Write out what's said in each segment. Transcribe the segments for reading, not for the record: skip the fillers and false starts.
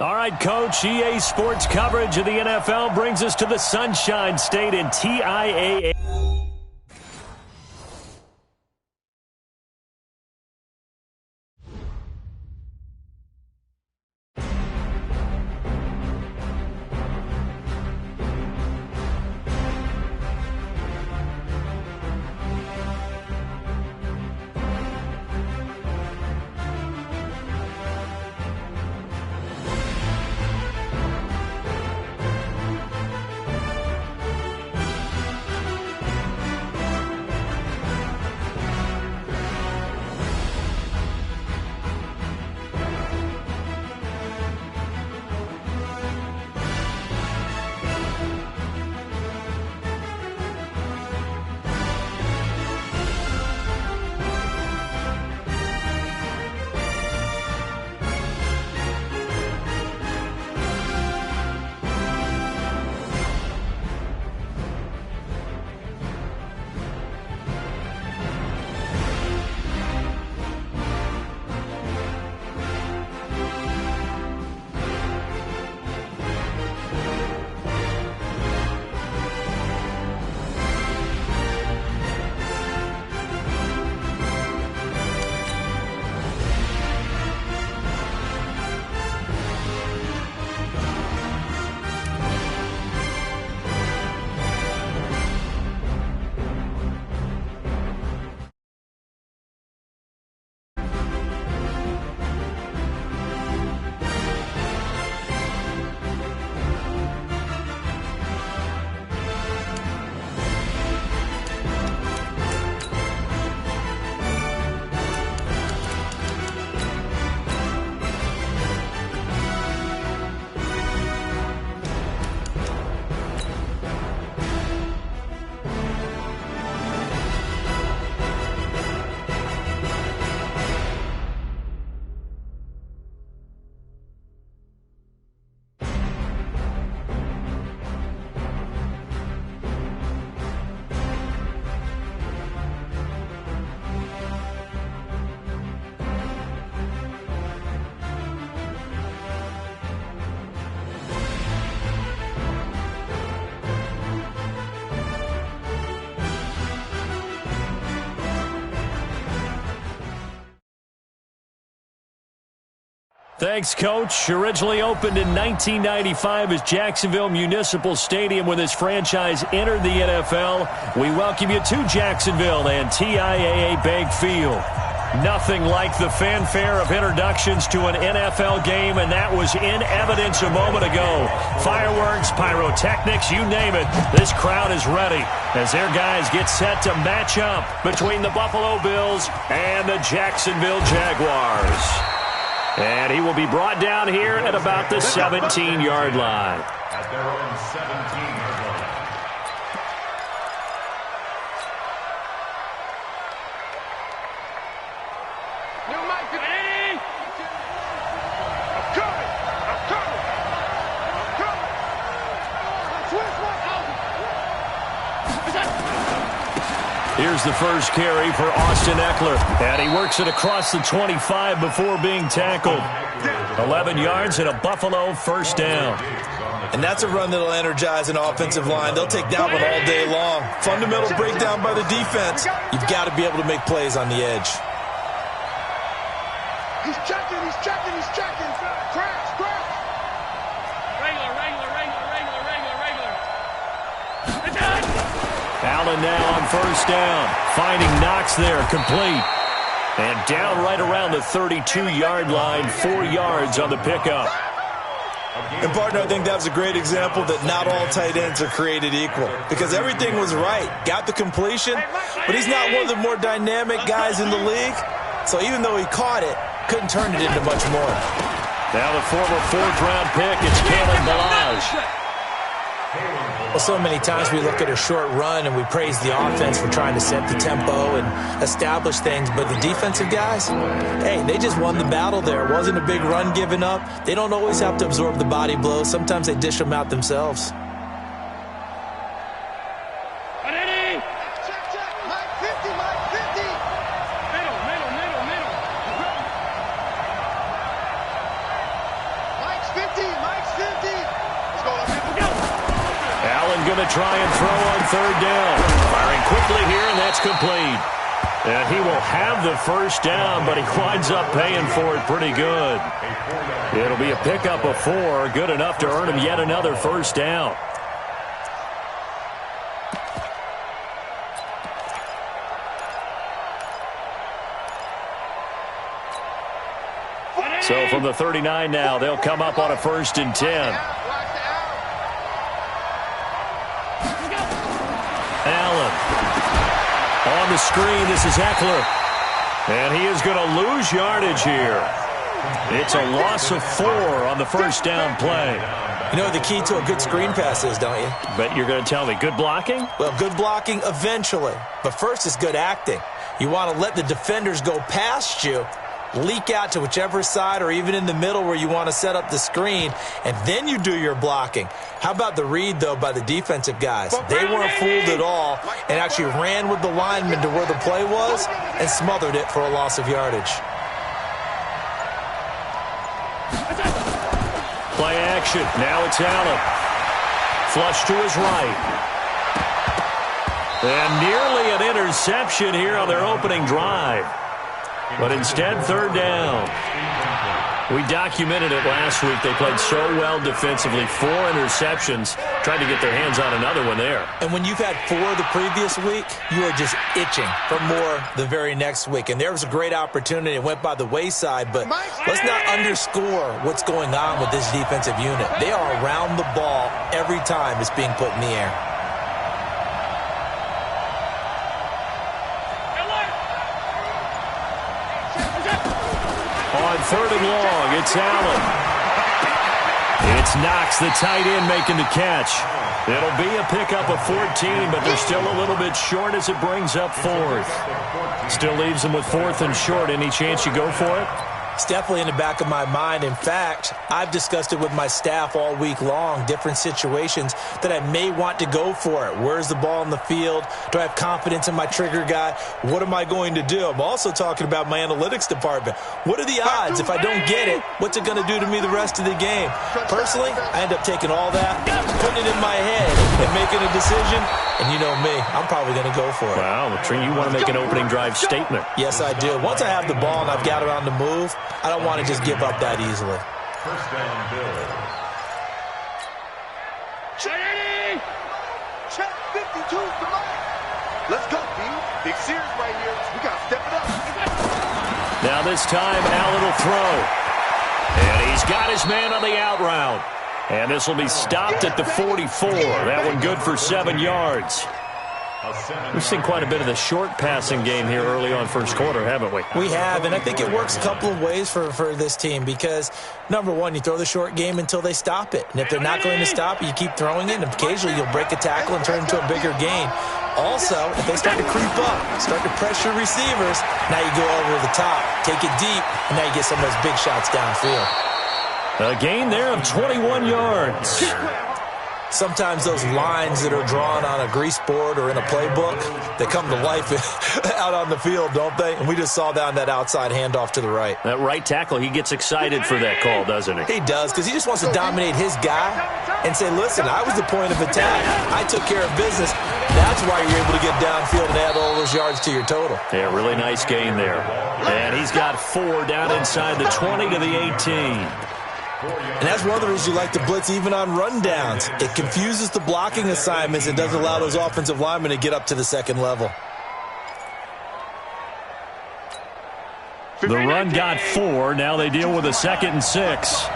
All right, Coach, EA Sports coverage of the NFL brings us to the Sunshine State in TIAA. Thanks, Coach. Originally opened in 1995 as Jacksonville Municipal Stadium when this franchise entered the NFL. We welcome you to Jacksonville and TIAA Bank Field. Nothing like the fanfare of introductions to an NFL game, and that was in evidence a moment ago. Fireworks, pyrotechnics, you name it. This crowd is ready as their guys get set to match up between the Buffalo Bills and the Jacksonville Jaguars. And he will be brought down here at about the 17-yard line. At their own 17-yard line. New Mike, ready? I'm coming! I'm coming! I'm coming! Switch one out! Here's the first carry for Austin Eckler. And he works it across the 25 before being tackled. 11 yards and a Buffalo first down. And that's a run that'll energize an offensive line. They'll take that one all day long. Fundamental breakdown by the defense. You've got to be able to make plays on the edge. He's checking, he's checking, he's checking. Crash, crash. Regular. Allen now on first down. Finding Knox there, complete. And down right around the 32-yard line, 4 yards on the pickup. And, partner, I think that was a great example that not all tight ends are created equal. Because everything was right. Got the completion, but he's not one of the more dynamic guys in the league. So even though he caught it, couldn't turn it into much more. Now the former fourth-round pick, it's Kalen Ballage. Well, so many times we look at a short run and we praise the offense for trying to set the tempo and establish things, but the defensive guys, hey, they just won the battle there. It wasn't a big run given up. They don't always have to absorb the body blows. Sometimes they dish them out themselves. Ready? Check. Mike 50, Mike 50. Middle. Mike's 50. going to try and throw on third down. Firing quickly here, and that's complete. And he will have the first down, but he winds up paying for it pretty good. It'll be a pickup of 4, good enough to earn him yet another first down. So from the 39 now, they'll come up on a 1st and 10. Allen. On the screen, this is Eckler. And he is going to lose yardage here. It's a loss of 4 on the first down play. You know what the key to a good screen pass is, don't you? Bet you're going to tell me good blocking? Well, good blocking eventually. But first is good acting. You want to let the defenders go past you, leak out to whichever side or even in the middle where you want to set up the screen, and then you do your blocking. How about the read, though, by the defensive guys? They weren't fooled at all and actually ran with the lineman to where the play was and smothered it for a loss of yardage. Play action. Now it's Allen. Flush to his right. And nearly an interception here on their opening drive. But instead, third down. We documented it last week. They played so well defensively. 4 interceptions. Tried to get their hands on another one there. And when you've had 4 the previous week, you are just itching for more the very next week. And there was a great opportunity. It went by the wayside. But let's not underscore what's going on with this defensive unit. They are around the ball every time it's being put in the air. On third and long, it's Allen. It's Knox, the tight end, making the catch. It'll be a pickup of 14, but they're still a little bit short as it brings up 4th. Still leaves them with 4th and short. Any chance you go for it? It's definitely in the back of my mind. In fact, I've discussed it with my staff all week long, different situations that I may want to go for it. Where's the ball in the field? Do I have confidence in my trigger guy? What am I going to do? I'm also talking about my analytics department. What are the odds? If I don't get it, what's it going to do to me the rest of the game? Personally, I end up taking all that, putting it in my head, and making a decision. And you know me, I'm probably going to go for it. Wow, Tree, you want to make an opening drive statement. Yes, I do. Once I have the ball and I've got it on the move, I don't want to just give up that easily. First down, Bill. Check 52's the line. Let's go, B. Big series right here. We got to step it up. Now this time, Allen will throw. And he's got his man on the out route. And this will be stopped at the 44. That one good for 7 yards. We've seen quite a bit of the short passing game here early on first quarter, haven't we? We have, and I think it works a couple of ways for this team because, number one, you throw the short game until they stop it. And if they're not going to stop it, you keep throwing it, and occasionally you'll break a tackle and turn it into a bigger gain. Also, if they start to creep up, start to pressure receivers, now you go over the top, take it deep, and now you get some of those big shots downfield. A gain there of 21 yards. Sometimes those lines that are drawn on a grease board or in a playbook, they come to life out on the field, don't they? And we just saw that on that outside handoff to the right. That right tackle, he gets excited for that call, doesn't he? He does, because he just wants to dominate his guy and say, listen, I was the point of attack. I took care of business. That's why you're able to get downfield and add all those yards to your total. Yeah, really nice gain there. And he's got 4 down inside the 20 to the 18. And that's one of the reasons you like to blitz even on rundowns. It confuses the blocking assignments and doesn't allow those offensive linemen to get up to the second level. The run got 4. Now they deal with a 2nd and 6.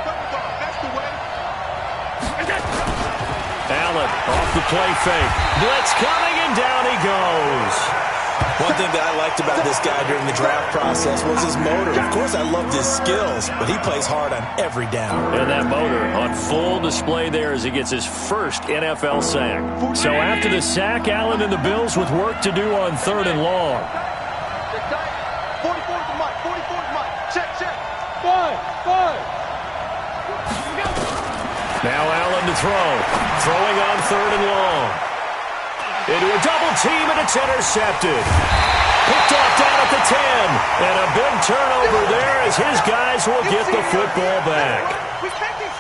Allen off the play fake. Blitz coming, and down he goes. One thing that I liked about this guy during the draft process was his motor. Of course, I loved his skills, but he plays hard on every down. And that motor on full display there as he gets his first NFL sack. So after the sack, Allen and the Bills with work to do on 3rd and long. 44's the mic. 44's the mic. Check. 5. Now Allen to throw. Throwing on 3rd and long. Into a double team, and it's intercepted. Picked off down at the 10. And a big turnover there as his guys will get the football back.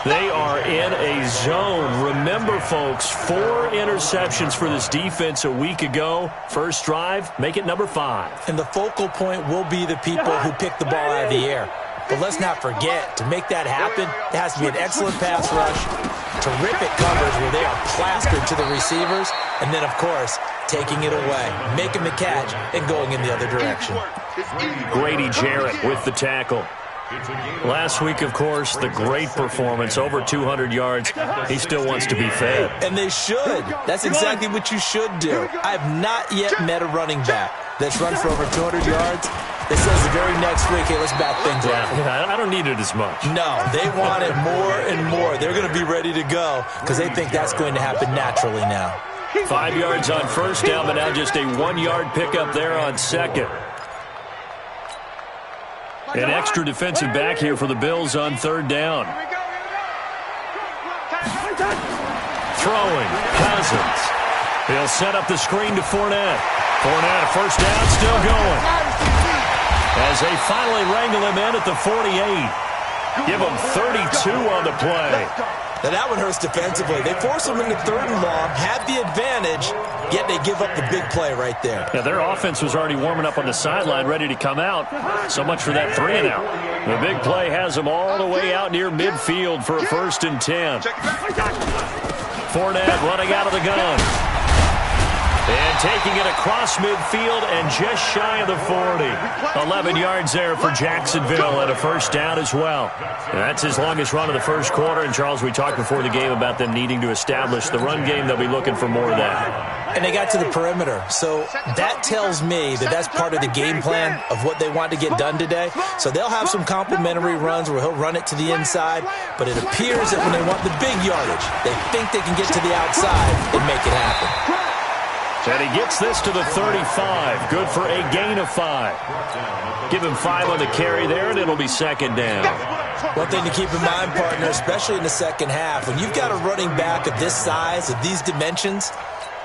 They are in a zone. Remember, folks, 4 interceptions for this defense a week ago. First drive, make it number 5. And the focal point will be the people who pick the ball out of the air. But let's not forget, to make that happen, it has to be an excellent pass rush, terrific coverage where they are plastered to the receivers, and then, of course, taking it away, making the catch, and going in the other direction. Grady Jarrett with the tackle. Last week, of course, the great performance, over 200 yards. He still wants to be fed. And they should. That's exactly what you should do. I have not yet met a running back that's run for over 200 yards that says the very next week, hey, let's back things up. I don't need it as much. No, they want it more and more. They're going to be ready to go because they think that's going to happen naturally now. 5 yards on first down, but now just a 1-yard pickup there on second. An extra defensive back here for the Bills on third down. Throwing, Cousins. He'll set up the screen to Fournette. Fournette, a first down, still going. As they finally wrangle him in at the 48. Give him 32 on the play. Now that one hurts defensively. They force him into 3rd and long, have the advantage, yet they give up the big play right there. Yeah, their offense was already warming up on the sideline, ready to come out. So much for that 3-and-out. The big play has them all the way out near midfield for a 1st and 10. Fournette running out of the gun. And taking it across midfield and just shy of the 40. 11 yards there for Jacksonville and a first down as well. And that's his longest run of the first quarter. And, Charles, we talked before the game about them needing to establish the run game. They'll be looking for more of that. And they got to the perimeter. So that tells me that that's part of the game plan of what they want to get done today. So they'll have some complimentary runs where he'll run it to the inside. But it appears that when they want the big yardage, they think they can get to the outside and make it happen. And he gets this to the 35. Good for a gain of 5. Give him 5 on the carry there, and it'll be second down. One thing to keep in mind, partner, especially in the second half, when you've got a running back of this size, of these dimensions,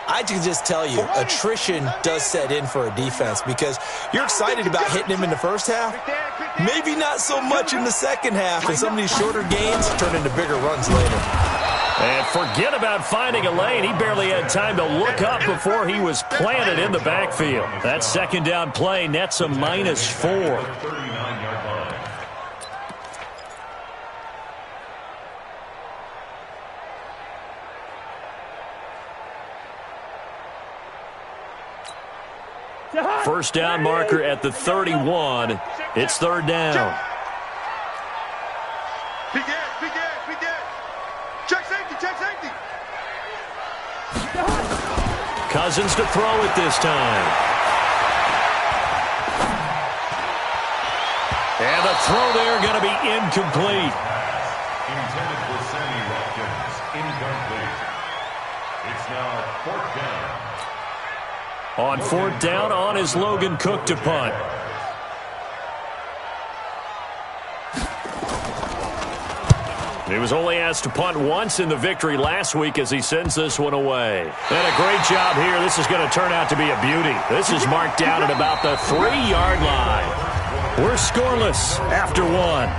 I can just tell you, attrition does set in for a defense because you're excited about hitting him in the first half. Maybe not so much in the second half, and some of these shorter gains turn into bigger runs later. And forget about finding a lane. He barely had time to look up before he was planted in the backfield. That second down play nets a -4. First down marker at the 31. It's 3rd down. Cousins to throw it this time. And the throw there going to be incomplete. Intended for Sammy Watkins. Incomplete. It's now 4th down. On 4th down, on is Logan Cook to punt. He was only asked to punt once in the victory last week as he sends this one away. And a great job here. This is going to turn out to be a beauty. This is marked down at about the 3-yard line. We're scoreless after 1.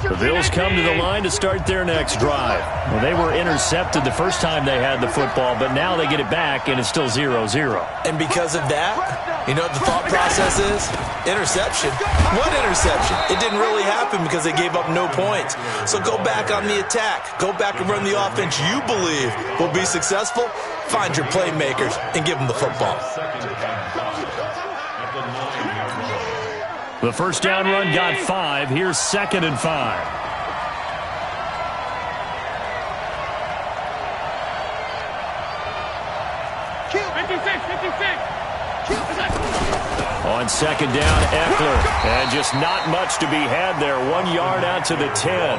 The Bills come to the line to start their next drive. Well, they were intercepted the first time they had the football, but now they get it back, and it's still 0-0. And because of that, you know what the thought process is? Interception. What interception? It didn't really happen because they gave up no points. So go back on the attack. Go back and run the offense you believe will be successful. Find your playmakers and give them the football. The first down run got 5. Here's 2nd and 5. On 2nd down, Eckler. And just not much to be had there. 1 yard out to the 10.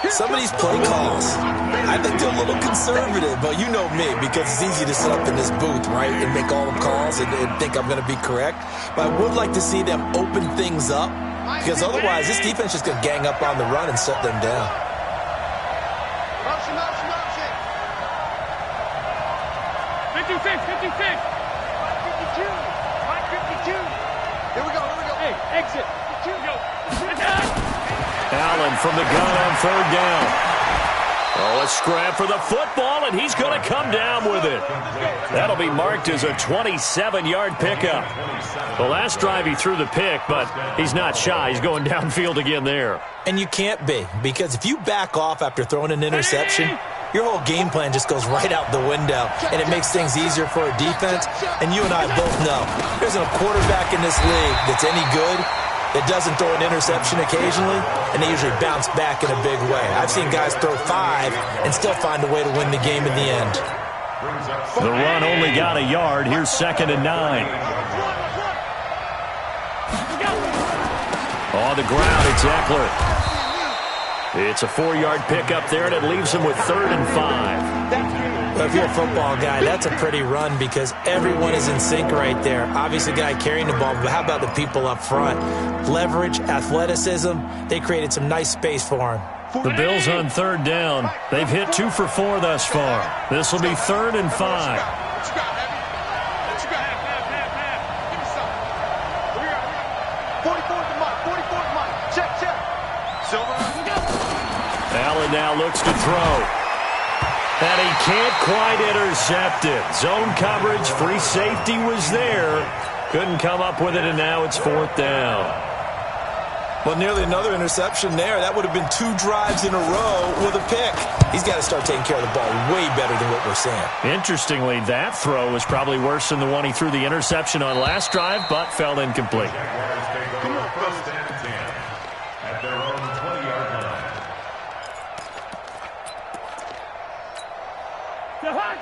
Some of these play calls, I think they're a little conservative, but you know me, because it's easy to sit up in this booth, right, and make all the calls and think I'm going to be correct. But I would like to see them open things up, because otherwise this defense is going to gang up on the run and shut them down. Motion, motion, motion. 56, 56. 52. 52. Here we go, here we go. Hey, exit. 52. Go. Allen from the gun on third down. Oh, a scrap for the football, and he's going to come down with it. That'll be marked as a 27-yard pickup. The last drive he threw the pick, but he's not shy. He's going downfield again there. And you can't be, because if you back off after throwing an interception, your whole game plan just goes right out the window, and it makes things easier for a defense. And you and I both know there's a quarterback in this league that's any good that doesn't throw an interception occasionally, and they usually bounce back in a big way. I've seen guys throw 5 and still find a way to win the game in the end. The run only got a yard. Here's 2nd and 9. On the ground, it's Eckler. It's a 4-yard pickup there, and it leaves him with 3rd and 5. Well, if you're a football guy, that's a pretty run because everyone is in sync right there. Obviously, the guy carrying the ball, but how about the people up front? Leverage, athleticism, they created some nice space for him. The Bills on 3rd down. They've hit 2 for 4 thus far. This will be 3rd and 5. What you got, Heavy? What you got? Half. Give me something. What we got? 44 to Mike. 44 to Mike. Check. Silver. Allen now looks to throw. And he can't quite intercept it. Zone coverage, free safety was there. Couldn't come up with it, and now it's 4th down. Well, nearly another interception there. That would have been 2 drives in a row with a pick. He's got to start taking care of the ball way better than what we're seeing. Interestingly, that throw was probably worse than the one he threw the interception on last drive, but fell incomplete. Jaguars take over 1st and 10 at their own 20-yard line.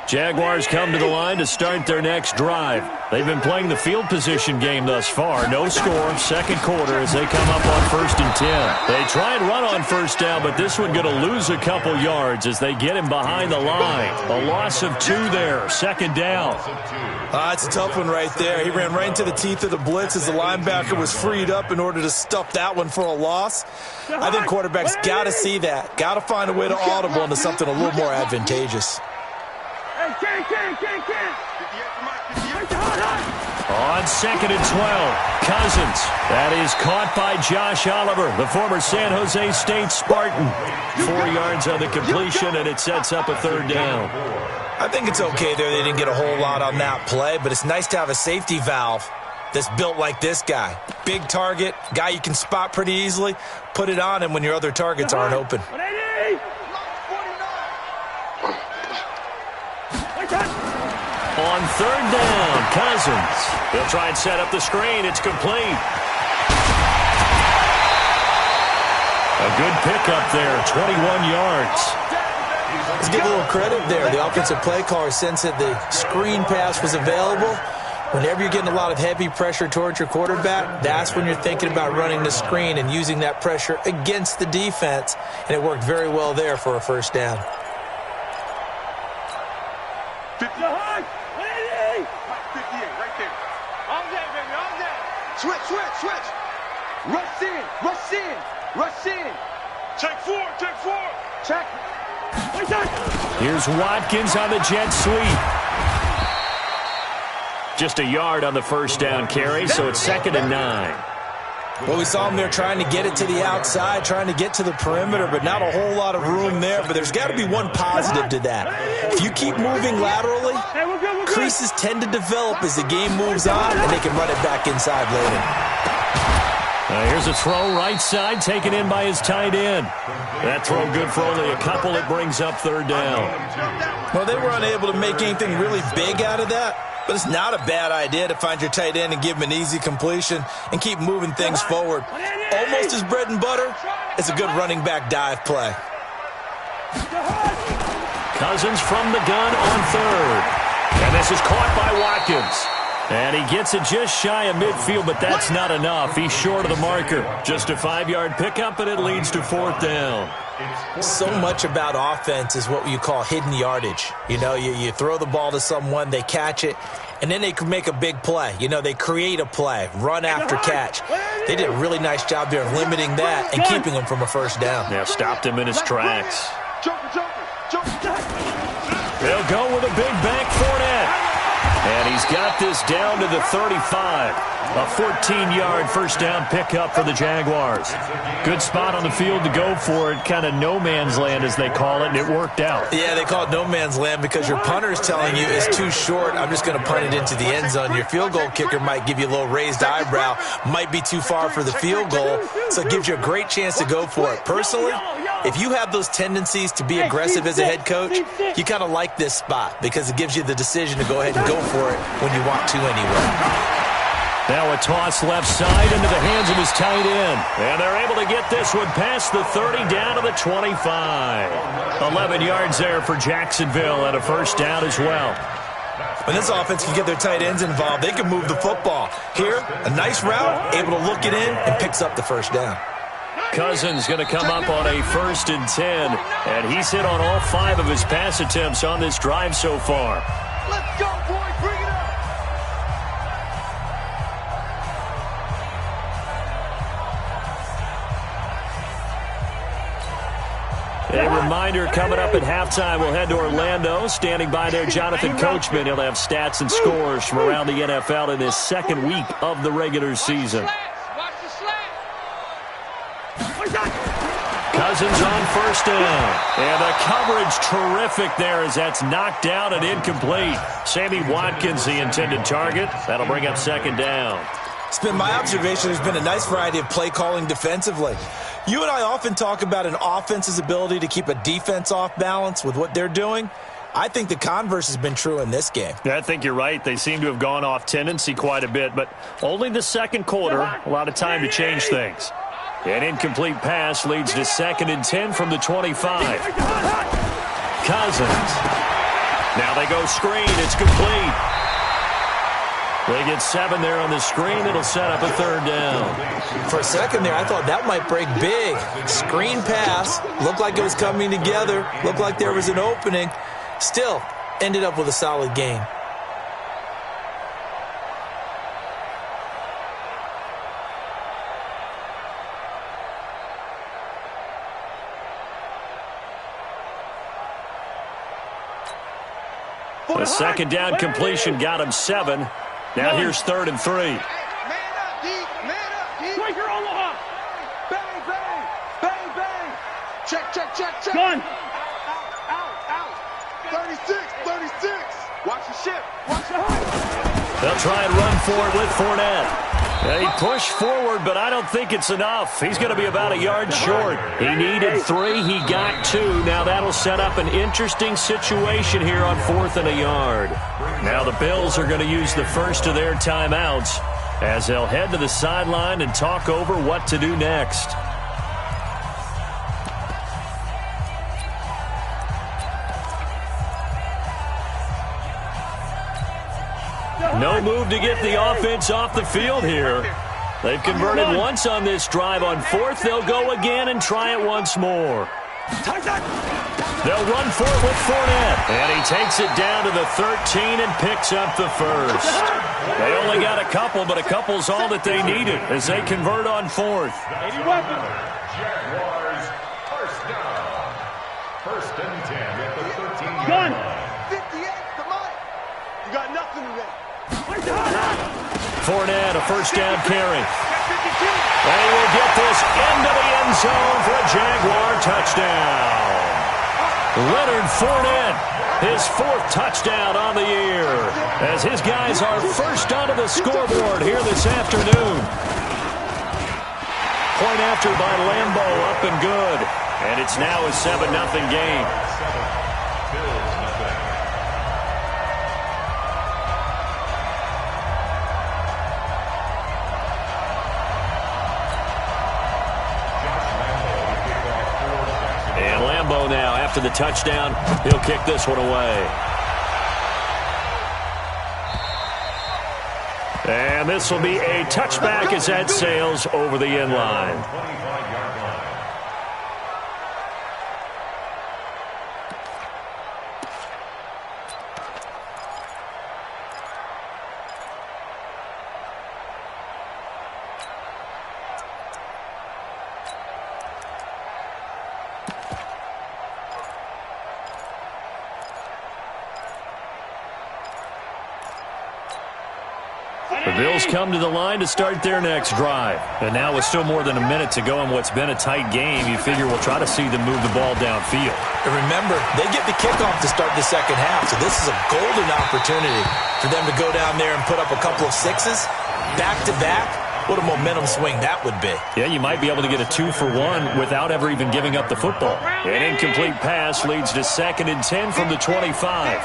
Jaguars come to the line to start their next drive. They've been playing the field position game thus far. No score, 2nd quarter as they come up on 1st and 10. They try and run on 1st down, but this one going to lose a couple yards as they get him behind the line. A loss of 2 there, 2nd down. It's a tough one right there. He ran right into the teeth of the blitz as the linebacker was freed up in order to stuff that one for a loss. I think quarterbacks got to see that. Got to find a way to audible into something a little more advantageous. On 2nd and 12, Cousins. That is caught by Josh Oliver, the former San Jose State Spartan. 4 yards on the completion, and it sets up a 3rd down. I think it's okay there. They didn't get a whole lot on that play, but it's nice to have a safety valve that's built like this guy. Big target, guy you can spot pretty easily. Put it on him when your other targets aren't open. On 3rd down, Cousins. They'll try and set up the screen. It's complete. A good pickup there, 21 yards. Let's give a little credit there. The offensive play caller sensed that the screen pass was available. Whenever you're getting a lot of heavy pressure towards your quarterback, that's when you're thinking about running the screen and using that pressure against the defense. And it worked very well there for a 1st down. Switch. Rush in. Check 4. Check. Here's Watkins on the jet sweep. Just a yard on the 1st down carry, so it's 2nd and 9. Well, we saw him there trying to get it to the outside, trying to get to the perimeter, but not a whole lot of room there. But there's got to be one positive to that. If you keep moving laterally, creases tend to develop as the game moves on, and they can run it back inside later. Here's a throw right side, taken in by his tight end. That throw good for only a couple. It brings up 3rd down. Well, they were unable to make anything really big out of that. But it's not a bad idea to find your tight end and give him an easy completion and keep moving things forward. Almost as bread and butter as a good running back dive play. Cousins from the gun on 3rd. And this is caught by Watkins. And he gets it just shy of midfield, but that's not enough. He's short of the marker. Just a 5-yard pickup, and it leads to 4th down. So much about offense is what you call hidden yardage. You know, you throw the ball to someone, they catch it, and then they can make a big play. You know, they create a play, run after catch. They did a really nice job there of limiting that and keeping him from a 1st down. Yeah, stopped him in his tracks. They'll go with a big bank Fournette. And he's got this down to the 35. A 14-yard first down pickup for the Jaguars. Good spot on the field to go for it. Kind of no man's land, as they call it, and it worked out. Yeah, they call it no man's land because your punter is telling you it's too short. I'm just going to punt it into the end zone. Your field goal kicker might give you a little raised eyebrow. Might be too far for the field goal, so it gives you a great chance to go for it. Personally, if you have those tendencies to be aggressive as a head coach, you kind of like this spot because it gives you the decision to go ahead and go for it when you want to anyway. Now a toss left side into the hands of his tight end. And they're able to get this one past the 30 down to the 25. 11 yards there for Jacksonville and a first down as well. When this offense can get their tight ends involved, they can move the football. Here, a nice route, able to look it in, and picks up the first down. Cousins going to come up on a 1st and 10. And he's hit on all 5 of his pass attempts on this drive so far. Let's go, boys. Bring it up. A reminder, coming up at halftime, we'll head to Orlando. Standing by there, Jonathan Coachman. He'll have stats and scores from around the NFL in this second week of the regular season. Cousins on first down. And the coverage terrific there as that's knocked down and incomplete. Sammy Watkins, the intended target. That'll bring up second down. It's been my observation there's been a nice variety of play calling defensively. You and I often talk about an offense's ability to keep a defense off balance with what they're doing. I think the converse has been true in this game. Yeah, I think you're right. They seem to have gone off tendency quite a bit, but only the second quarter, a lot of time to change things. An incomplete pass leads to 2nd and 10 from the 25. Cousins. Now they go screen. It's complete. They get 7 there on the screen. It'll set up a 3rd down. For a second there, I thought that might break big. Screen pass. Looked like it was coming together. Looked like there was an opening. Still, ended up with a solid game. The second down completion got him 7. Now here's 3rd and 3. Man up, deep. Man up, deep. Quaker Omaha. Bang, bang. Bang, bang. Check, check, check, check. Gun. Out. 36, 36. Watch the ship. Watch the height. They'll try and run for it with Fournette. He pushed forward, but I don't think it's enough. He's going to be about a yard short. He needed 3. He got 2. Now that'll set up an interesting situation here on 4th and a yard. Now the Bills are going to use the first of their timeouts as they'll head to the sideline and talk over what to do next. No move to get the offense off the field here. They've converted once on this drive. On 4th, they'll go again and try it once more. They'll run for it with Fournette. And he takes it down to the 13 and picks up the first. They only got a couple, but a couple's all that they needed as they convert on 4th. Jaguars, first down. 1st and 10 at the 13. Gun. 58, come on. You got nothing today. Fournette, a first down carry. And he will get this into the end zone for a Jaguar touchdown. Leonard Fournette, his 4th touchdown on the year, as his guys are first onto the scoreboard here this afternoon. Point after by Lambeau, up and good. And it's now a 7-0 game. Now, after the touchdown, he'll kick this one away. And this will be a touchback as that sails over the end line. Bills come to the line to start their next drive. And now with still more than a minute to go in what's been a tight game, you figure we'll try to see them move the ball downfield. And remember, they get the kickoff to start the second half, so this is a golden opportunity for them to go down there and put up a couple of sixes back-to-back. What a momentum swing that would be. Yeah, you might be able to get a 2-for-1 without ever even giving up the football. An incomplete pass leads to 2nd and 10 from the 25.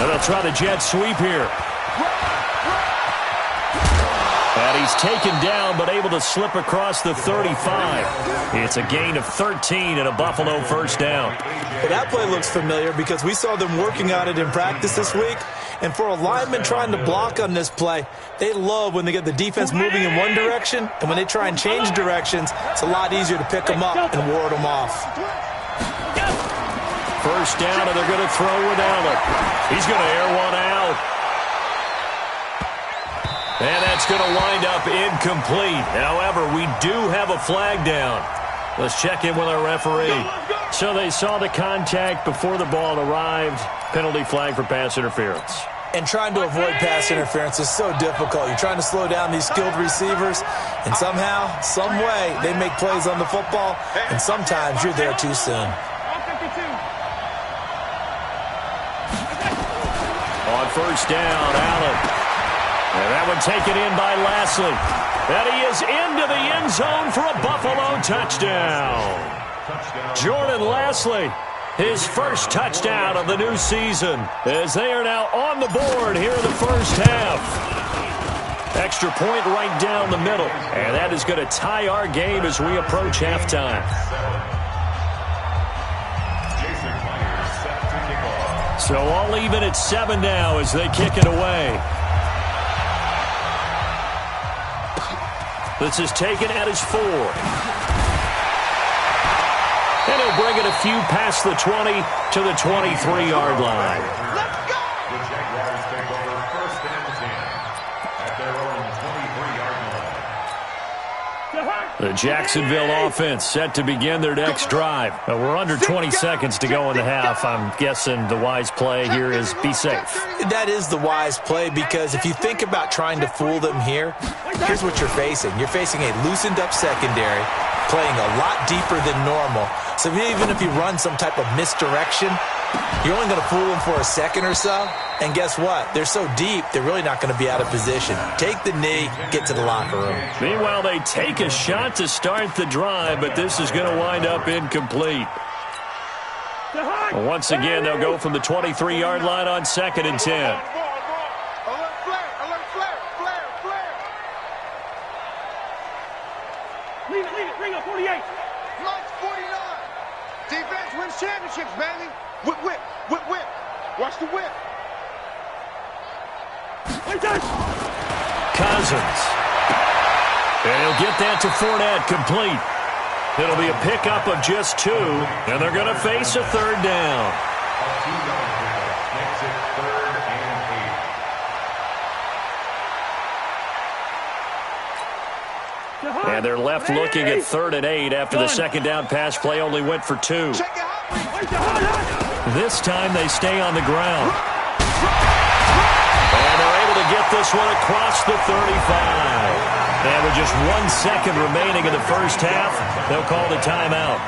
And they'll try the jet sweep here. And he's taken down but able to slip across the 35. It's a gain of 13 and a Buffalo first down. Well, that play looks familiar because we saw them working on it in practice this week. And for a lineman trying to block on this play, they love when they get the defense moving in one direction. And when they try and change directions, it's a lot easier to pick them up and ward them off. First down, and they're going to throw with Allen. He's going to air one out. And that's going to wind up incomplete. However, we do have a flag down. Let's check in with our referee. So they saw the contact before the ball arrived. Penalty flag for pass interference. And trying to avoid pass interference is so difficult. You're trying to slow down these skilled receivers, and somehow, some way, they make plays on the football, and sometimes you're there too soon. On first down, Allen. And that one taken in by Lashley. And he is into the end zone for a Buffalo touchdown. Jordan Lashley, his first touchdown of the new season, as they are now on the board here in the first half. Extra point right down the middle. And that is going to tie our game as we approach halftime. So all even at 7 now as they kick it away. This is taken at his 4. And he'll bring it a few past the 20 to the 23-yard line. Let's go! The Jaguars take over 1st and 10 at their own 23-yard line. The Jacksonville offense set to begin their next drive. We're under 20 seconds to go in the half. I'm guessing the wise play here is be safe. That is the wise play because if you think about trying to fool them here, here's what you're facing. You're facing a loosened-up secondary, playing a lot deeper than normal. So even if you run some type of misdirection, you're only going to fool them for a second or so. And guess what? They're so deep, they're really not going to be out of position. Take the knee, get to the locker room. Meanwhile, they take a shot to start the drive, but this is going to wind up incomplete. Once again, they'll go from the 23-yard line on 2nd and 10. Alert flare, alert flare, flare, flare. Leave it, bring up 48. Lights 49. Defense wins championships, baby. Whip, whip, whip, whip. Watch the whip. Cousins. And he'll get that to Fournette complete. It'll be a pickup of just 2, and they're going to face a 3rd down. A 2-yard pickup makes it 3rd and 8. And they're left looking at 3rd and 8 after the second down pass play only went for 2. This time they stay on the ground. And they're able to get this one across the 35. And with just 1 second remaining in the first half, they'll call the timeout.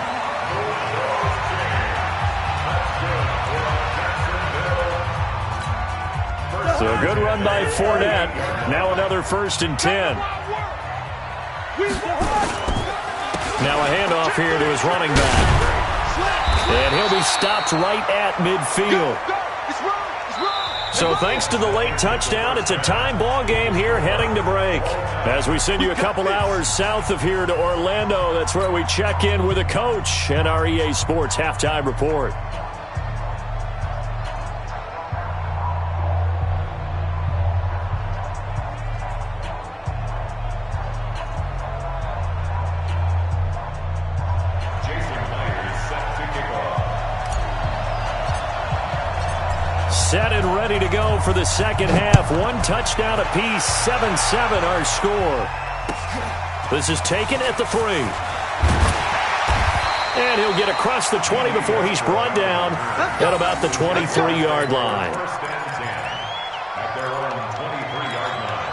So a good run by Fournette. Now another 1st and 10. Now a handoff here to his running back. And he'll be stopped right at midfield. So thanks to the late touchdown, it's a time ball game here heading to break. As we send you a couple hours south of here to Orlando, that's where we check in with the coach and our EA Sports halftime report. Set and ready to go for the second half. 1 touchdown apiece, 7-7 our score. This is taken at the 3. And he'll get across the 20 before he's brought down at about the 23-yard line. First and 10 at their own 23-yard line.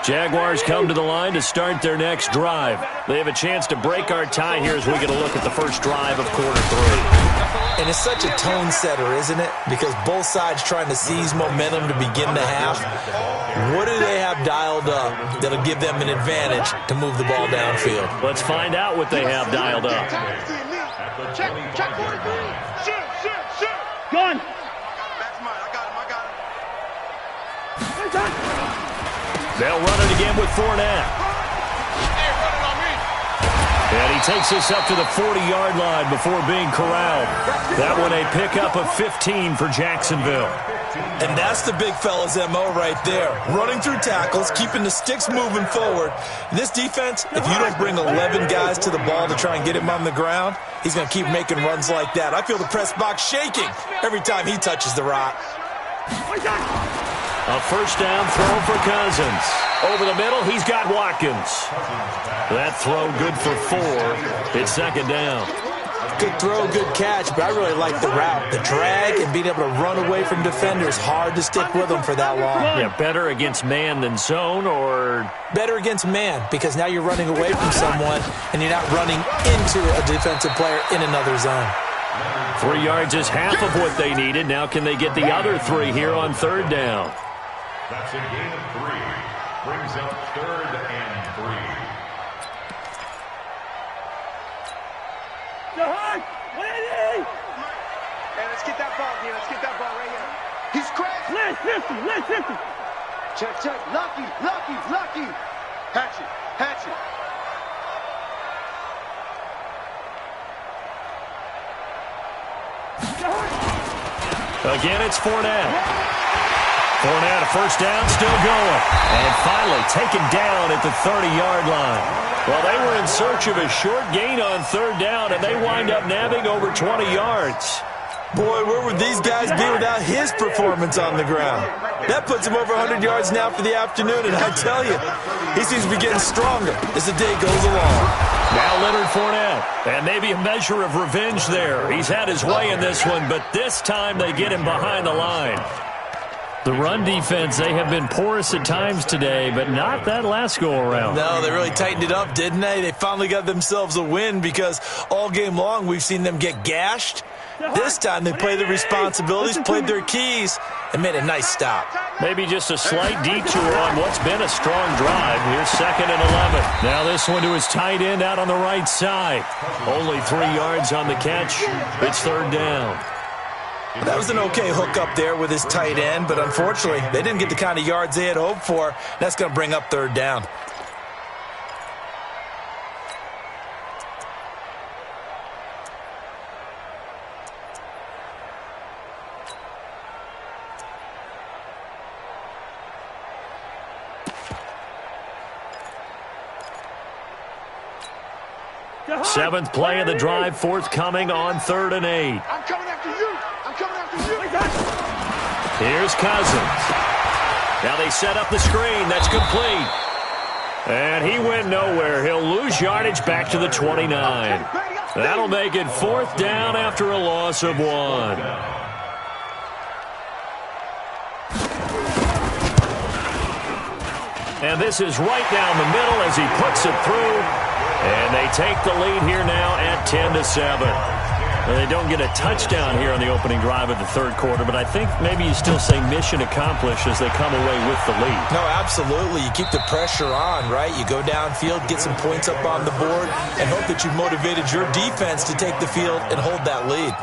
Jaguars come to the line to start their next drive. They have a chance to break our tie here as we get a look at the first drive of quarter 3. And it's such a tone setter, isn't it? Because both sides trying to seize momentum to begin the half. What do they have dialed up that'll give them an advantage to move the ball downfield? Let's find out what they have dialed up. Check 43. Shoot. Gun. That's mine. I got him. They'll run it again with Fournette. Hey, run it on me. And he takes us up to the 40-yard line before being corralled. That one a pickup of 15 for Jacksonville. And that's the big fella's MO right there. Running through tackles, keeping the sticks moving forward. This defense, if you don't bring 11 guys to the ball to try and get him on the ground, he's going to keep making runs like that. I feel the press box shaking every time he touches the rock. A first down throw for Cousins. Over the middle, he's got Watkins. That throw good for 4. It's second down. Good throw, good catch, but I really like the route. The drag and being able to run away from defenders, hard to stick with them for that long. Yeah, better against man than zone, or better against man, because now you're running away from someone and you're not running into a defensive player in another zone. 3 yards is half of what they needed. Now can they get the other 3 here on third down? That's a gain of 3. Brings up 3rd and 3. Hey, let's get that ball, D. Let's get that ball right here. He's cracked. Let's 50. Check. Lucky. Hatch it. Again, it's Fournette. Fournette, a first down, still going. And finally taken down at the 30-yard line. Well, they were in search of a short gain on third down, and they wind up nabbing over 20 yards. Boy, where would these guys be without his performance on the ground? That puts him over 100 yards now for the afternoon, and I tell you, he seems to be getting stronger as the day goes along. Now Leonard Fournette, and maybe a measure of revenge there. He's had his way in this one, but this time they get him behind the line. The run defense, they have been porous at times today, but not that last go-around. No, they really tightened it up, didn't they? They finally got themselves a win because all game long we've seen them get gashed. This time they played their responsibilities, played their keys, and made a nice stop. Maybe just a slight detour on what's been a strong drive. Here's 2nd and 11. Now this one to his tight end out on the right side. Only 3 yards on the catch. It's third down. That was an okay hook up there with his tight end, but unfortunately, they didn't get the kind of yards they had hoped for. That's going to bring up third down. Seventh play of the drive, forthcoming on 3rd and 8. I'm coming after you. Here's Cousins. Now they set up the screen. That's complete. And he went nowhere. He'll lose yardage back to the 29. That'll make it 4th down after a loss of 1. And this is right down the middle as he puts it through. And they take the lead here now at 10-7. Well, they don't get a touchdown here on the opening drive of the third quarter, but I think maybe you still say mission accomplished as they come away with the lead. No, absolutely. You keep the pressure on, right? You go downfield, get some points up on the board, and hope that you've motivated your defense to take the field and hold that lead.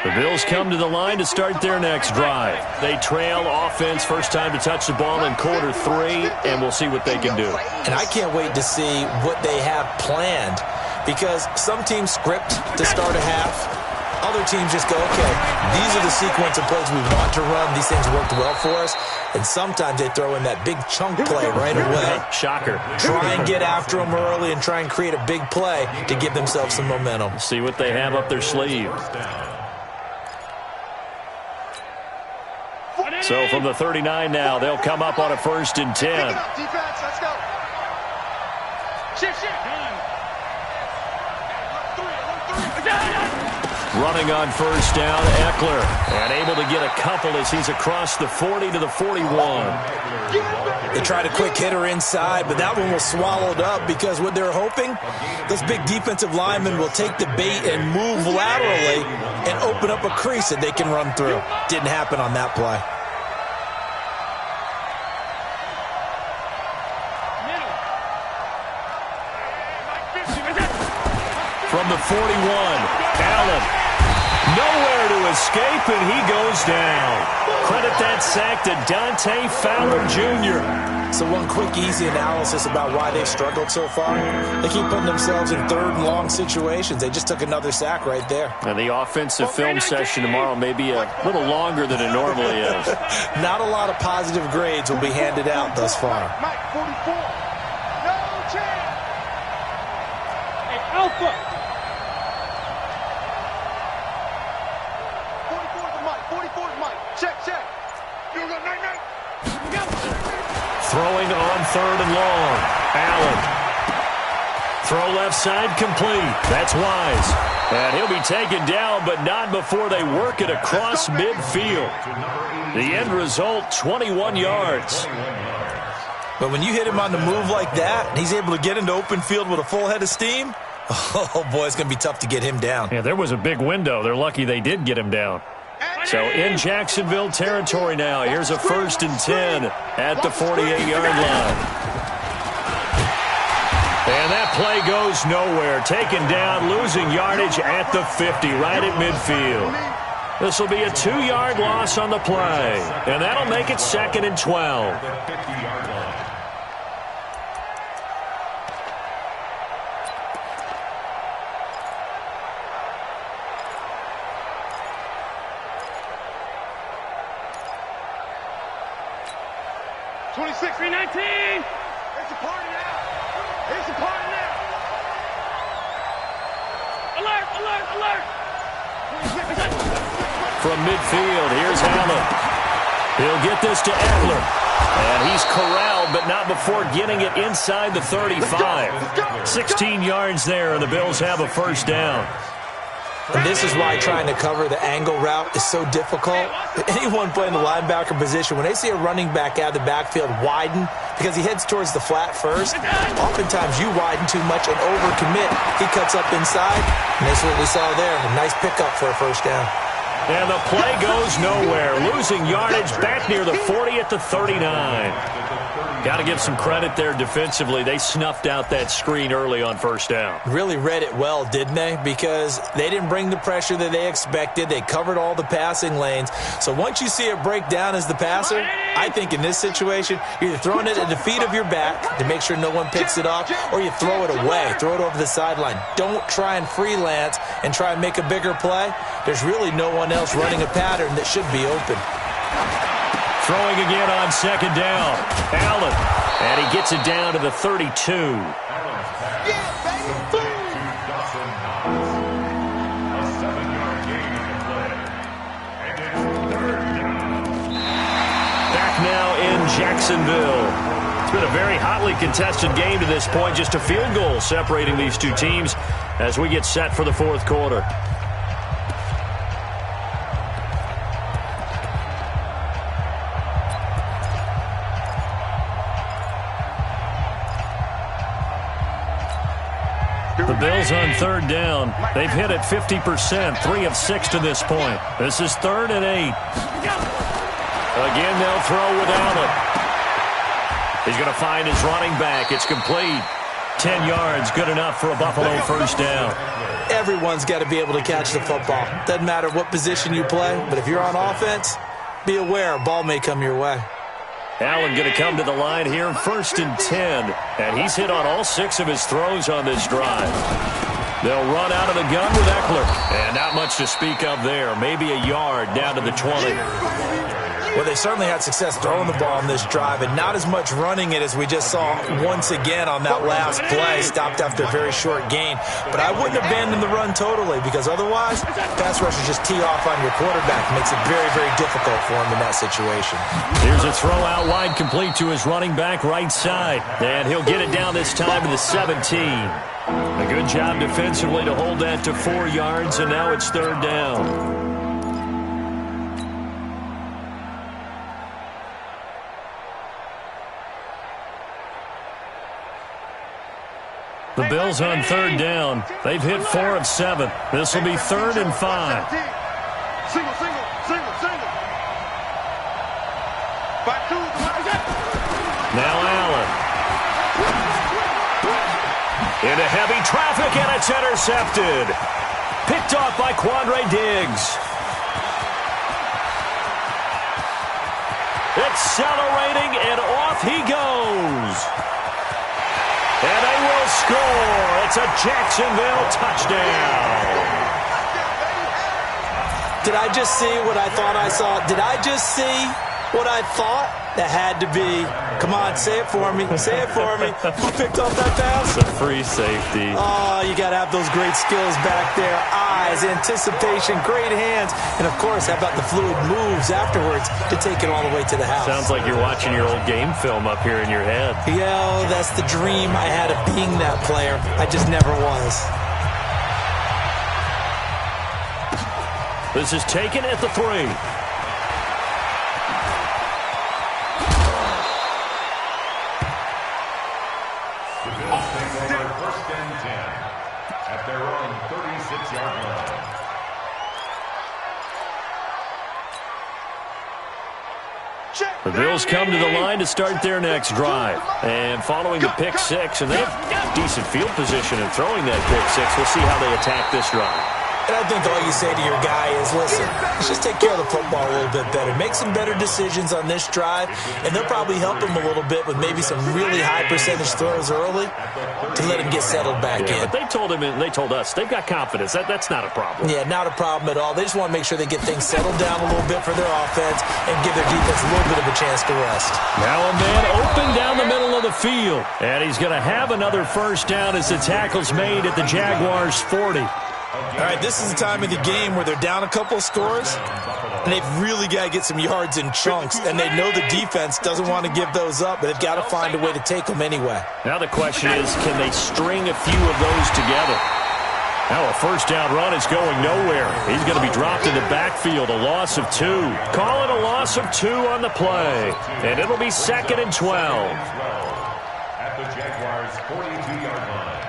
The Bills come to the line to start their next drive. They trail offense, first time to touch the ball in quarter 3, and we'll see what they can do. And I can't wait to see what they have planned, because some teams script to start a half. Other teams just go, okay, these are the sequence of plays we want to run. These things worked well for us. And sometimes they throw in that big chunk play right away. Shocker. Try and get after them early and try and create a big play to give themselves some momentum. See what they have up their sleeve. So from the 39 now, they'll come up on a 1st and 10. Pick it up, defense. Let's go. Shift. Running on 1st down, Eckler. And able to get a couple as he's across the 40 to the 41. They tried a quick hitter inside, but that one was swallowed up because what they're hoping, those big defensive linemen will take the bait and move laterally and open up a crease that they can run through. Didn't happen on that play. From the 41, Allen. Nowhere to escape, and he goes down. Credit that sack to Dante Fowler Jr. So one quick, easy analysis about why they've struggled so far. They keep putting themselves in 3rd and long situations. They just took another sack right there. And the offensive film session tomorrow may be a little longer than it normally is. Not a lot of positive grades will be handed out thus far. Mike, 44. No chance. Hey, Alpha. 44 is Mike. Check. You're good, night. Throwing on 3rd and long. Allen. Throw left side complete. That's Wise. And he'll be taken down, but not before they work it across midfield. The end result, 21 yards. But when you hit him on the move like that, and he's able to get into open field with a full head of steam, oh boy, it's going to be tough to get him down. Yeah, there was a big window. They're lucky they did get him down. So in Jacksonville territory now, here's a 1st and 10 at the 48-yard line. And that play goes nowhere. Taken down, losing yardage at the 50, right at midfield. This will be a 2-yard loss on the play, and that'll make it 2nd and 12. 26, 319. It's a party now. Alert. From midfield, here's Allen. He'll get this to Eckler. And he's corralled, but not before getting it inside the 35. 16 yards there, and the Bills have a 1st down. And this is why trying to cover the angle route is so difficult. Anyone playing the linebacker position, when they see a running back out of the backfield widen because he heads towards the flat first, oftentimes you widen too much and overcommit. He cuts up inside, and that's what we saw there. A nice pickup for a 1st down. And the play goes nowhere. Losing yardage back near the 40 at the 39. Got to give some credit there defensively. They snuffed out that screen early on 1st down. Really read it well, didn't they? Because they didn't bring the pressure that they expected. They covered all the passing lanes. So once you see it break down as the passer, I think in this situation, you're either throwing it at the feet of your back to make sure no one picks it off, or you throw it away, throw it over the sideline. Don't try and freelance and try and make a bigger play. There's really no one else running a pattern that should be open. Throwing again on 2nd down. Allen. And he gets it down to the 32. Back now in Jacksonville. It's been a very hotly contested game to this point. Just a field goal separating these two teams as we get set for the 4th quarter. The Bills on 3rd down. They've hit it 50%, 3 of 6 to this point. This is 3rd and 8. Again, they'll throw with Allen. He's going to find his running back. It's complete. 10 yards, good enough for a Buffalo 1st down. Everyone's got to be able to catch the football. Doesn't matter what position you play, but if you're on offense, be aware a ball may come your way. Allen going to come to the line here, 1st and 10. And he's hit on all 6 of his throws on this drive. They'll run out of the gun with Eckler. And not much to speak of there. Maybe a yard down to the 20. Well, they certainly had success throwing the ball on this drive and not as much running it as we just saw once again on that last play. Stopped after a very short gain. But I wouldn't abandon the run totally because otherwise, pass rushers just tee off on your quarterback. It makes it very, very difficult for him in that situation. Here's a throw out wide complete to his running back right side. And he'll get it down this time to the 17. A good job defensively to hold that to 4 yards, and now it's 3rd down. The Bills on 3rd down. They've hit 4 of 7. This will be 3rd and 5. Single. Back to Now Allen. Into heavy traffic, and it's intercepted. Picked off by Quandre Diggs. Accelerating, and off he goes. And they will score. It's a Jacksonville touchdown. Did I just see what I thought I saw? Did I just see what I thought? That had to be. Come on, say it for me. Say it for me. Who picked off that pass? It's a free safety. Oh, you got to have those great skills back there. Eyes, anticipation, great hands. And, of course, how about the fluid moves afterwards to take it all the way to the house? Sounds like you're watching your old game film up here in your head. Yeah, that's the dream I had of being that player. I just never was. This is taken at the 3. First and 10 at their own 36-yard line. The Bills come to the line to start their next drive. And following the pick 6, and they have decent field position in throwing that pick 6. We'll see how they attack this drive. And I think all you say to your guy is, listen, let's just take care of the football a little bit better. Make some better decisions on this drive, and they'll probably help him a little bit with maybe some really high percentage throws early to let him get settled back in. But they told him, and they told us, they've got confidence. That's not a problem. Yeah, not a problem at all. They just want to make sure they get things settled down a little bit for their offense and give their defense a little bit of a chance to rest. Now a man open down the middle of the field, and he's going to have another first down as the tackle's made at the Jaguars' 40. All right, this is the time of the game where they're down a couple of scores, and they've really got to get some yards in chunks, and they know the defense doesn't want to give those up, but they've got to find a way to take them anyway. Now the question is, can they string a few of those together? Now a first down run is going nowhere. He's going to be dropped in the backfield, a loss of 2. Call it a loss of 2 on the play, and it'll be 2nd and 12. At the Jaguars' 42-yard line.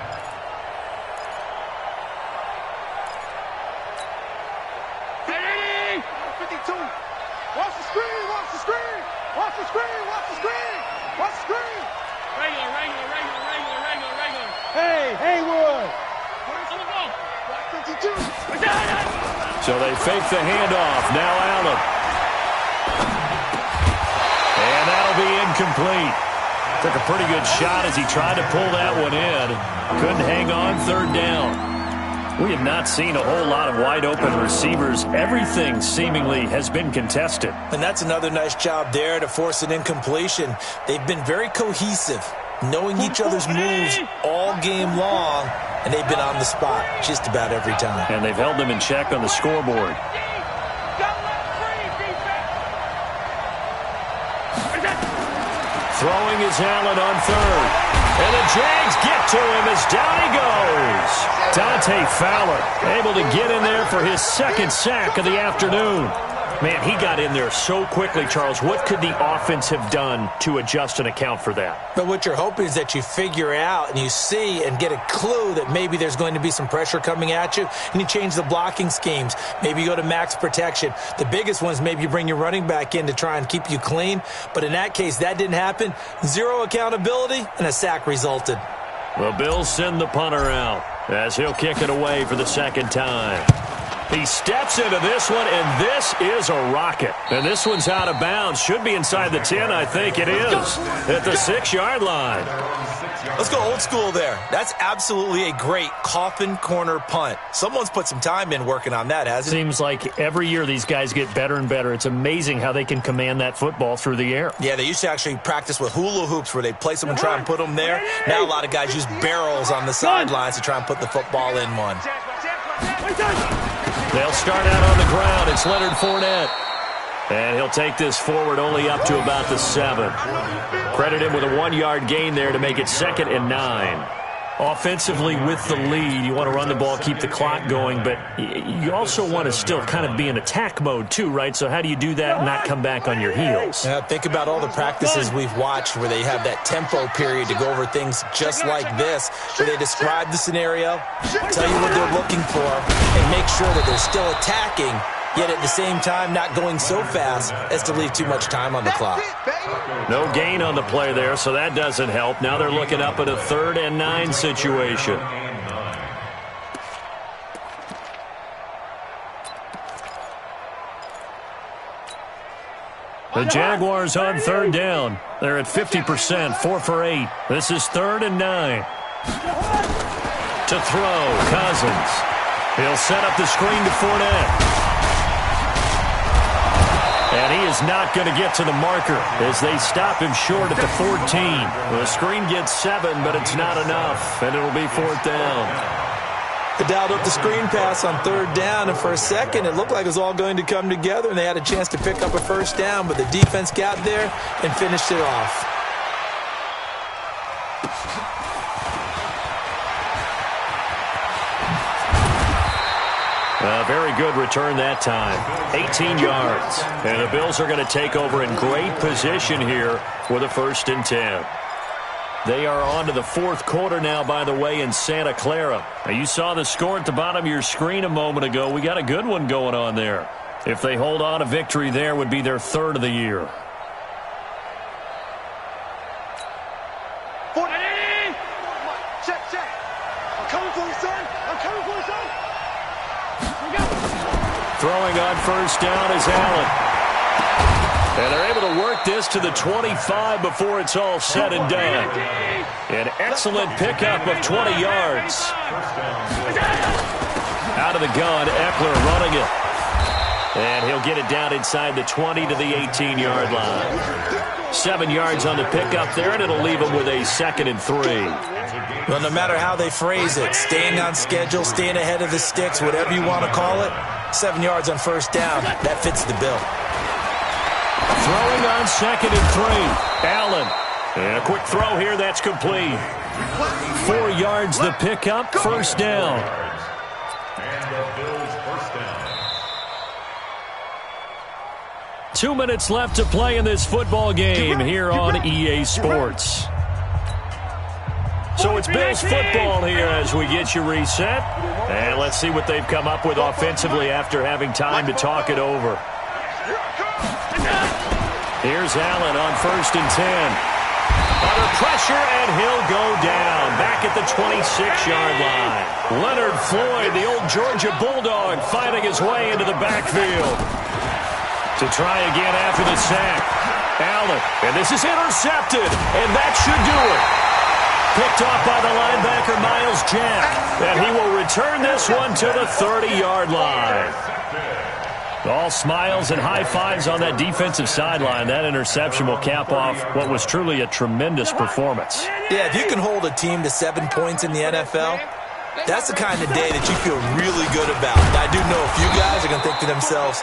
Watch the screen! Watch the screen! Watch the screen! Watch the screen! Watch the screen! Regular. Hey, Haywood! On the ball. 52! So they fake the handoff. Now Allen. And that'll be incomplete. Took a pretty good shot as he tried to pull that one in. Couldn't hang on, 3rd down. We have not seen a whole lot of wide-open receivers. Everything seemingly has been contested. And that's another nice job there to force an incompletion. They've been very cohesive, knowing each other's moves all game long, and they've been on the spot just about every time. And they've held them in check on the scoreboard. Throwing is Allen on 3rd. And the Jags get to him as down he goes. Dante Fowler able to get in there for his 2nd sack of the afternoon. Man, he got in there so quickly, Charles. What could the offense have done to adjust and account for that? But what you're hoping is that you figure out and you see and get a clue that maybe there's going to be some pressure coming at you, and you change the blocking schemes. Maybe you go to max protection. The biggest one is maybe you bring your running back in to try and keep you clean. But in that case, that didn't happen. 0 accountability, and a sack resulted. The Bills send the punter out as he'll kick it away for the 2nd time. He steps into this one, and this is a rocket. And this one's out of bounds. Should be inside the 10, I think it is, at the 6-yard line. Let's go old school there. That's absolutely a great coffin corner punt. Someone's put some time in working on that, hasn't it? Seems like every year these guys get better and better. It's amazing how they can command that football through the air. Yeah, they used to actually practice with hula hoops where they'd place them and try and put them there. Now a lot of guys use barrels on the sidelines to try and put the football in one. They'll start out on the ground. It's Leonard Fournette. And he'll take this forward only up to about the 7. Credit him with a 1-yard gain there to make it 2nd and 9. Offensively with the lead, you want to run the ball, keep the clock going, but you also want to still kind of be in attack mode too, right? So how do you do that and not come back on your heels? Think about all the practices we've watched where they have that tempo period to go over things just like this, where they describe the scenario, tell you what they're looking for, and make sure that they're still attacking, yet at the same time not going so fast as to leave too much time on the clock. No gain on the play there, so that doesn't help. Now they're looking up at a 3rd and 9 situation. The Jaguars on 3rd down. They're at 50%, 4 for 8. This is 3rd and 9. To throw, Cousins. He'll set up the screen to Fournette. And he is not going to get to the marker as they stop him short at the 14. The screen gets 7, but it's not enough, and it'll be 4th down. They dialed up the screen pass on 3rd down, and for a second it looked like it was all going to come together, and they had a chance to pick up a 1st down, but the defense got there and finished it off. A very good return that time. 18 yards. And the Bills are going to take over in great position here with a 1st and 10. They are on to the 4th quarter now, by the way, in Santa Clara. Now, you saw the score at the bottom of your screen a moment ago. We got a good one going on there. If they hold on, a victory there would be their 3rd of the year. Check, check. I'm coming for you, son. I'm coming for you, son. Throwing on 1st down is Allen. And they're able to work this to the 25 before it's all said and done. An excellent pickup of 20 yards. Out of the gun, Eckler running it. And he'll get it down inside the 20 to the 18-yard line. 7 yards on the pickup there, and it'll leave him with a 2nd and 3. Well, no matter how they phrase it, staying on schedule, staying ahead of the sticks, whatever you want to call it, 7 yards on 1st down, that fits the bill. Throwing on 2nd and 3. Allen. And a quick throw here, that's complete. 4 yards the pickup, 1st down. And the Bills' 1st down. 2 minutes left to play in this football game here on EA Sports. So it's Bills football here as we get you reset. And let's see what they've come up with offensively after having time to talk it over. Here's Allen on 1st and 10. Under pressure, and he'll go down. Back at the 26-yard line. Leonard Floyd, the old Georgia Bulldog, fighting his way into the backfield. To try again after the sack. Allen, and this is intercepted, and that should do it. Picked off by the linebacker, Miles Jack. And he will return this one to the 30-yard line. All smiles and high fives on that defensive sideline. That interception will cap off what was truly a tremendous performance. Yeah, if you can hold a team to 7 points in the NFL, that's the kind of day that you feel really good about. And I do know a few guys are going to think to themselves,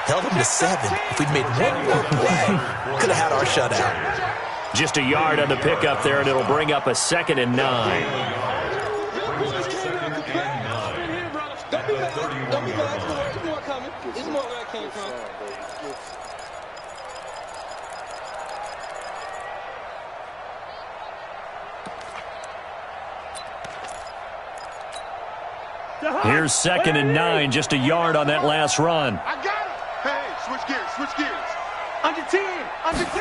held them to 7. If we'd made one more play, could have had our shutout. Just a yard on the pickup there, and it'll bring up a 2nd and 9. Here's 2nd and 9, just a yard on that last run. I got it. Hey, switch gears, switch gears. Under 10, under 10.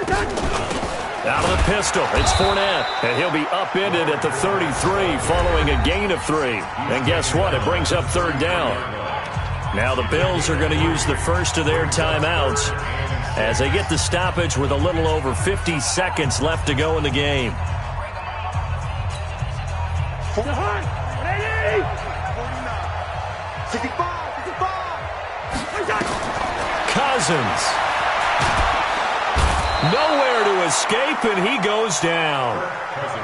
Out of the pistol, it's Fournette, and he'll be upended at the 33 following a gain of 3. And guess what? It brings up 3rd down. Now the Bills are going to use the first of their timeouts as they get the stoppage with a little over 50 seconds left to go in the game. 49, 65. Cousins. Nowhere to escape, and he goes down.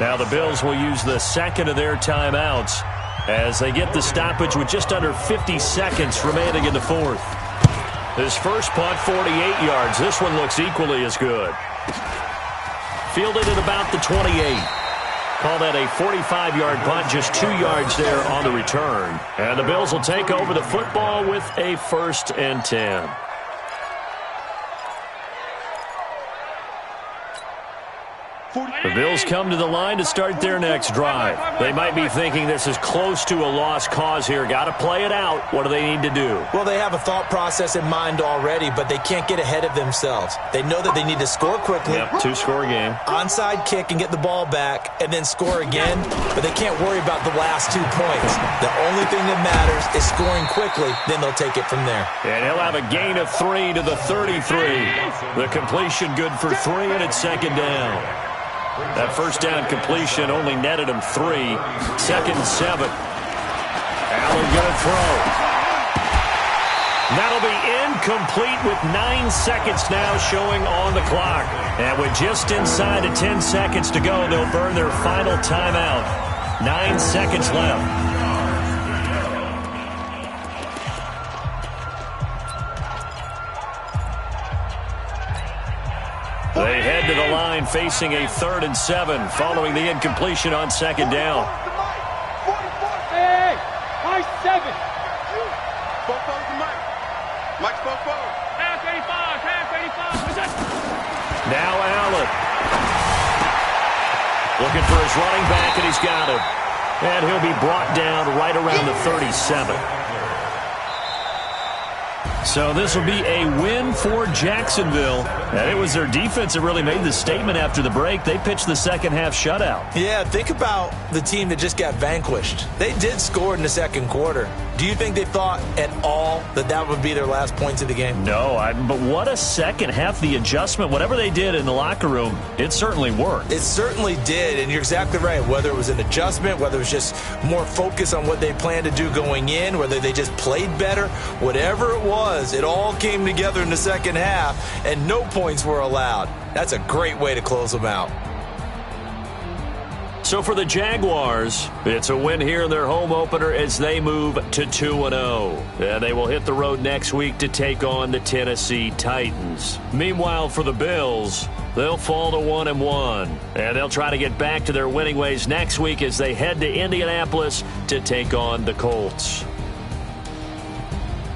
Now the Bills will use the second of their timeouts as they get the stoppage with just under 50 seconds remaining in the fourth. His first punt, 48 yards. This one looks equally as good. Fielded at about the 28. Call that a 45-yard punt, just 2 yards there on the return. And the Bills will take over the football with a 1st and 10. The Bills come to the line to start their next drive. They might be thinking this is close to a lost cause here. Got to play it out. What do they need to do? Well, they have a thought process in mind already, but they can't get ahead of themselves. They know that they need to score quickly. Yep, 2-score game. Onside kick and get the ball back and then score again, but they can't worry about the last 2 points. The only thing that matters is scoring quickly, then they'll take it from there. And he'll have a gain of 3 to the 33. The completion good for 3, and it's 2nd down. That first down completion only netted him 3. 2nd and 7. Allen going to throw. That'll be incomplete with 9 seconds now showing on the clock. And with just inside of 10 seconds to go, they'll burn their final timeout. 9 seconds left. They head to the line facing a 3rd and 7 following the incompletion on 2nd down. Hey, Mike 7. Both forward to Mike. Mike's both forward. Half 85. Now Allen. Looking for his running back, and he's got him. And he'll be brought down right around the 37. So this will be a win for Jacksonville. And it was their defense that really made the statement after the break. They pitched the second-half shutout. Yeah, think about the team that just got vanquished. They did score in the second quarter. Do you think they thought at all that that would be their last points of the game? No, but what a second half. The adjustment, whatever they did in the locker room, it certainly worked. It certainly did, and you're exactly right. Whether it was an adjustment, whether it was just more focus on what they planned to do going in, whether they just played better, whatever it was, it all came together in the second half, and no points were allowed. That's a great way to close them out. So for the Jaguars, it's a win here in their home opener as they move to 2-0. And they will hit the road next week to take on the Tennessee Titans. Meanwhile, for the Bills, they'll fall to 1-1. And they'll try to get back to their winning ways next week as they head to Indianapolis to take on the Colts.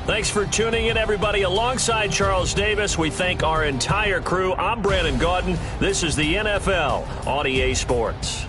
Thanks for tuning in, everybody. Alongside Charles Davis, we thank our entire crew. I'm Brandon Gaudin. This is the NFL on EA Sports.